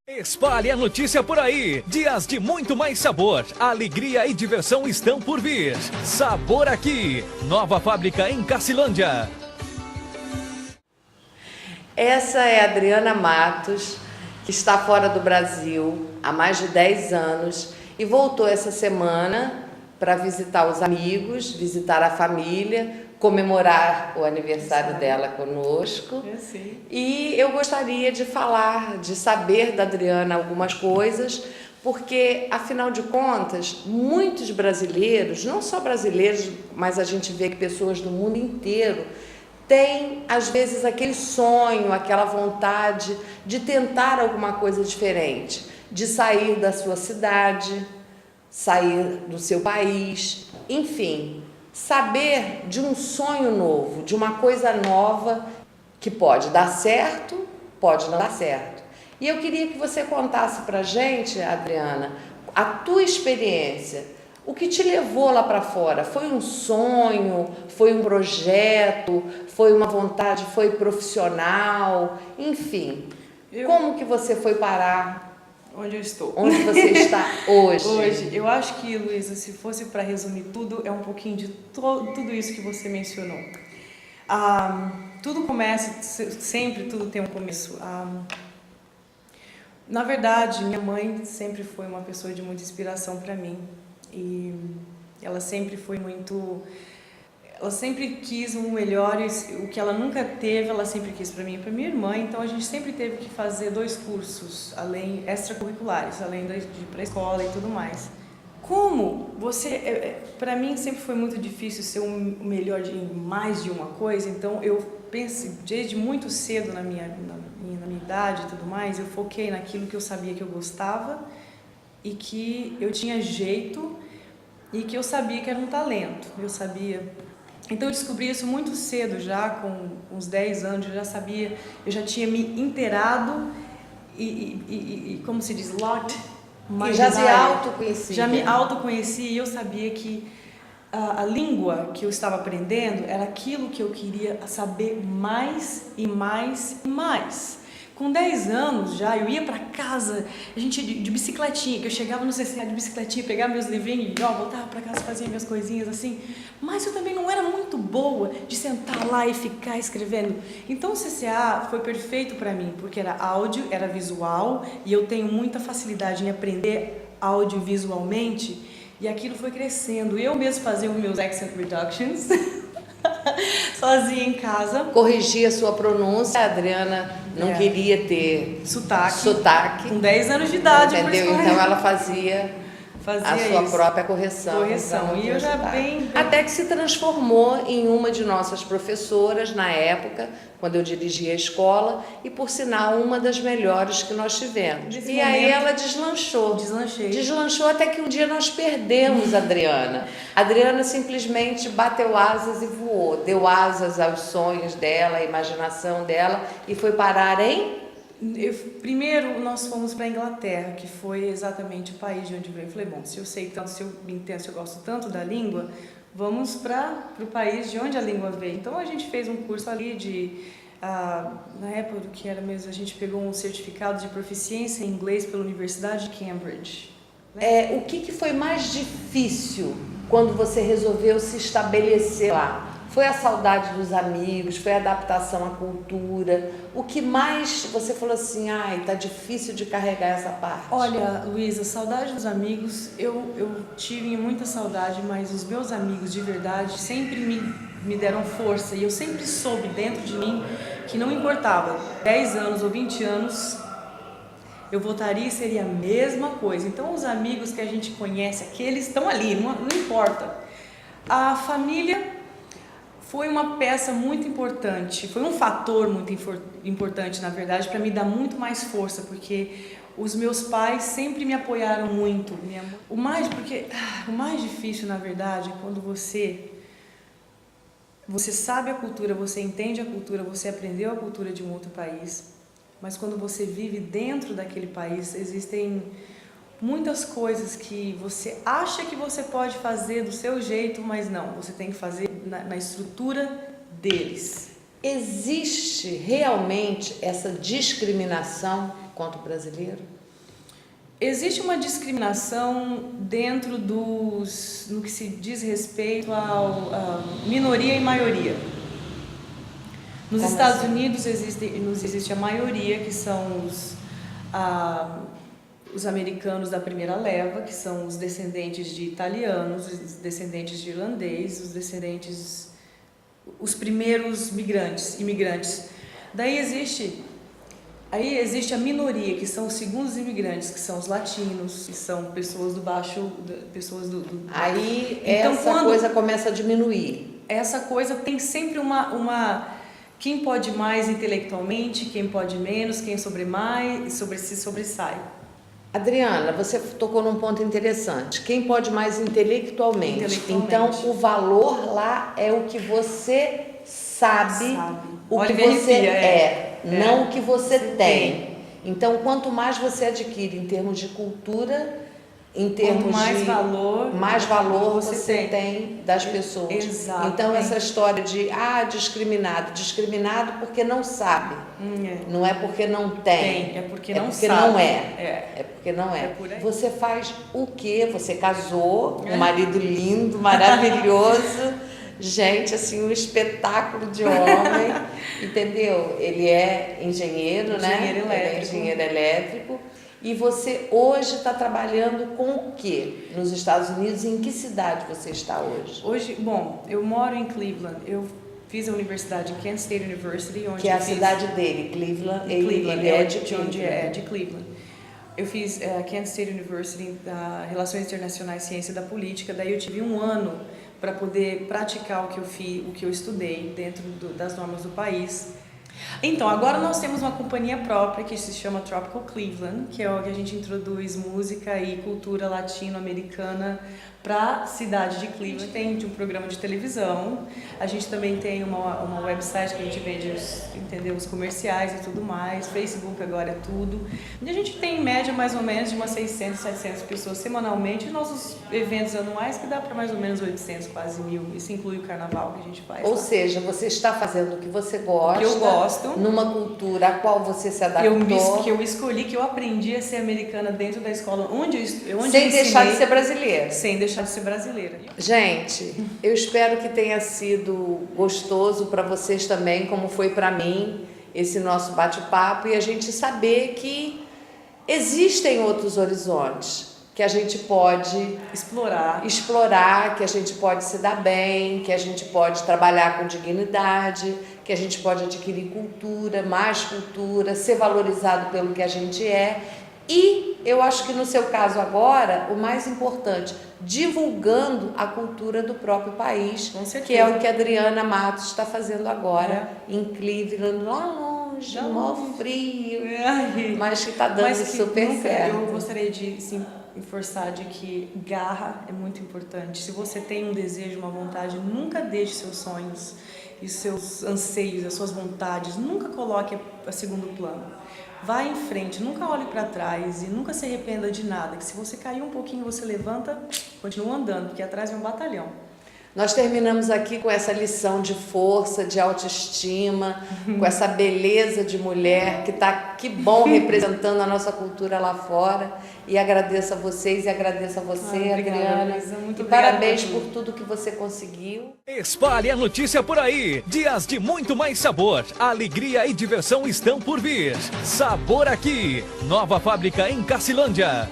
Espalhe a notícia por aí. Dias de muito mais sabor, alegria e diversão estão por vir. Sabor aqui. Nova fábrica em Cacilândia. Essa é a Adriana Matos, que está fora do Brasil há mais de 10 anos e voltou essa semana para visitar os amigos, visitar a família, comemorar o aniversário dela conosco. E eu gostaria de falar, de saber da Adriana algumas coisas, porque, afinal de contas, muitos brasileiros, não só brasileiros, mas a gente vê que pessoas do mundo inteiro têm, às vezes, aquele sonho, aquela vontade de tentar alguma coisa diferente, de sair da sua cidade, sair do seu país, enfim, saber de um sonho novo, de uma coisa nova que pode dar certo, pode não dar certo. E eu queria que você contasse pra gente, Adriana, a tua experiência, o que te levou lá para fora. Foi um sonho, foi um projeto, foi uma vontade, foi profissional, enfim. Como que você foi parar onde eu estou? Onde você está hoje? Hoje, eu acho que, Luísa, se fosse para resumir tudo, é um pouquinho de tudo isso que você mencionou. Tudo começa, sempre tudo tem um começo. Na verdade, minha mãe sempre foi uma pessoa de muita inspiração para mim. E ela sempre foi muito... Ela sempre quis o melhor, o que ela nunca teve, ela sempre quis para mim e para minha irmã. Então a gente sempre teve que fazer 2 cursos, além extracurriculares, além de ir para a escola e tudo mais. Como você, para mim sempre foi muito difícil ser o melhor em mais de uma coisa. Então eu pensei, desde muito cedo na minha idade e tudo mais, eu foquei naquilo que eu sabia que eu gostava e que eu tinha jeito e que eu sabia que era um talento. Eu sabia. Então eu descobri isso muito cedo, já com uns 10 anos, eu já sabia, eu já tinha me inteirado e como se diz, locked. E já se autoconhecia. Já me autoconhecia e eu sabia que a língua que eu estava aprendendo era aquilo que eu queria saber mais e mais e mais. Com 10 anos já, eu ia para casa, a gente de bicicletinha, que eu chegava no CCA de bicicletinha, pegava meus livrinhos, voltava para casa, fazia minhas coisinhas assim, mas eu também não era muito boa de sentar lá e ficar escrevendo. Então o CCA foi perfeito para mim, porque era áudio, era visual, e eu tenho muita facilidade em aprender audiovisualmente, e aquilo foi crescendo. Eu mesmo fazia os meus accent reductions, sozinha em casa. Corrigia a sua pronúncia. A Adriana não queria ter sotaque. Com 10 anos de idade. Entendeu? Então ela fazia a sua isso. própria correção. E eu já bem... Até que se transformou em uma de nossas professoras na época, quando eu dirigia a escola, e por sinal uma das melhores que nós tivemos. Aí ela deslanchou. Deslanchou até que um dia nós perdemos a Adriana. A Adriana simplesmente bateu asas e voou, deu asas aos sonhos dela, à imaginação dela, e foi parar em... Primeiro nós fomos para a Inglaterra, que foi exatamente o país de onde veio. Eu falei, bom, se eu sei tanto, se eu me entendo, se eu gosto tanto da língua, vamos para o país de onde a língua veio. Então a gente fez um curso ali na época do que era mesmo, a gente pegou um certificado de proficiência em inglês pela Universidade de Cambridge. O que foi mais difícil quando você resolveu se estabelecer lá? Foi a saudade dos amigos, foi a adaptação à cultura? O que mais você falou assim, ai, tá difícil de carregar essa parte? Olha, Luísa, saudade dos amigos, eu tive muita saudade, mas os meus amigos de verdade sempre me deram força. E eu sempre soube dentro de mim que não importava, 10 anos ou 20 anos, eu voltaria e seria a mesma coisa. Então os amigos que a gente conhece, aqueles estão ali, não importa. A família... foi uma peça muito importante, foi um fator muito importante, na verdade, para me dar muito mais força, porque os meus pais sempre me apoiaram muito. O mais difícil, na verdade, é quando você sabe a cultura, você entende a cultura, você aprendeu a cultura de um outro país, mas quando você vive dentro daquele país, existem muitas coisas que você acha que você pode fazer do seu jeito, mas não, você tem que fazer na estrutura deles. Existe realmente essa discriminação contra o brasileiro? Existe uma discriminação dentro no que se diz respeito à minoria e maioria. Nos Estados Unidos existe a maioria, que são os americanos da primeira leva, que são os descendentes de italianos, os descendentes de irlandês, os primeiros imigrantes. Daí existe a minoria, que são os segundos imigrantes, que são os latinos, que são pessoas Aí então, essa coisa começa a diminuir. Essa coisa tem sempre quem pode mais intelectualmente, quem pode menos, quem se sobressai. Adriana, você tocou num ponto interessante. Quem pode mais intelectualmente? Então, o valor lá é o que você sabe. O que você não o que você tem. Então, quanto mais você adquire em termos de cultura, em termos mais valor você tem das pessoas. Exatamente. Então, essa história de discriminado porque não sabe. Não é porque não tem. É porque não sabe. Não é. É porque não é. Você faz o quê? Você casou, um marido lindo, maravilhoso. Gente, assim, um espetáculo de homem, entendeu? Ele é engenheiro, né? Elétrico. Ele é engenheiro elétrico. E você hoje está trabalhando com o quê nos Estados Unidos? Em que cidade você está hoje? Hoje, bom, eu moro em Cleveland. Eu fiz a universidade Kent State University, onde que é a cidade dele, Cleveland. Ele é de Cleveland. De Cleveland. Eu fiz Kent State University, Relações Internacionais, Ciência da Política. Daí eu tive um ano para poder praticar o que eu estudei dentro das normas do país. Então, agora nós temos uma companhia própria que se chama Tropical Cleveland, que é o que a gente introduz música e cultura latino-americana para a cidade de Cleveland. Tem um programa de televisão, a gente também tem uma website que a gente vende os comerciais e tudo mais, Facebook agora é tudo. E a gente tem em média mais ou menos de umas 600, 700 pessoas semanalmente, e nossos eventos anuais que dá para mais ou menos 800, quase 1.000, isso inclui o carnaval que a gente faz. Ou seja, você está fazendo o que você gosta, que eu gosto, numa cultura a qual você se adaptou. Que eu escolhi, que eu aprendi a ser americana dentro da escola, onde sem deixar de ser brasileira. Sem deixar de ser brasileira. Gente, eu espero que tenha sido gostoso para vocês também, como foi para mim, esse nosso bate-papo, e a gente saber que existem outros horizontes, que a gente pode explorar, que a gente pode se dar bem, que a gente pode trabalhar com dignidade, que a gente pode adquirir cultura, mais cultura, ser valorizado pelo que a gente é. E eu acho que no seu caso agora, o mais importante, divulgando a cultura do próprio país, que é o que a Adriana Matos está fazendo agora em Cleveland, lá longe, mó frio, mas que está dando super certo. Eu gostaria de reforçar de que garra é muito importante. Se você tem um desejo, uma vontade, nunca deixe seus sonhos e seus anseios, as suas vontades, nunca coloque a segundo plano. Vá em frente, nunca olhe para trás e nunca se arrependa de nada, que se você cair um pouquinho, você levanta, continua andando, porque atrás é um batalhão. Nós terminamos aqui com essa lição de força, de autoestima, com essa beleza de mulher que está, que bom, representando a nossa cultura lá fora. E agradeço a vocês e agradeço a você, Adriana. Muito e parabéns por tudo que você conseguiu. Espalhe a notícia por aí. Dias de muito mais sabor, alegria e diversão estão por vir. Sabor aqui. Nova fábrica em Cacilândia.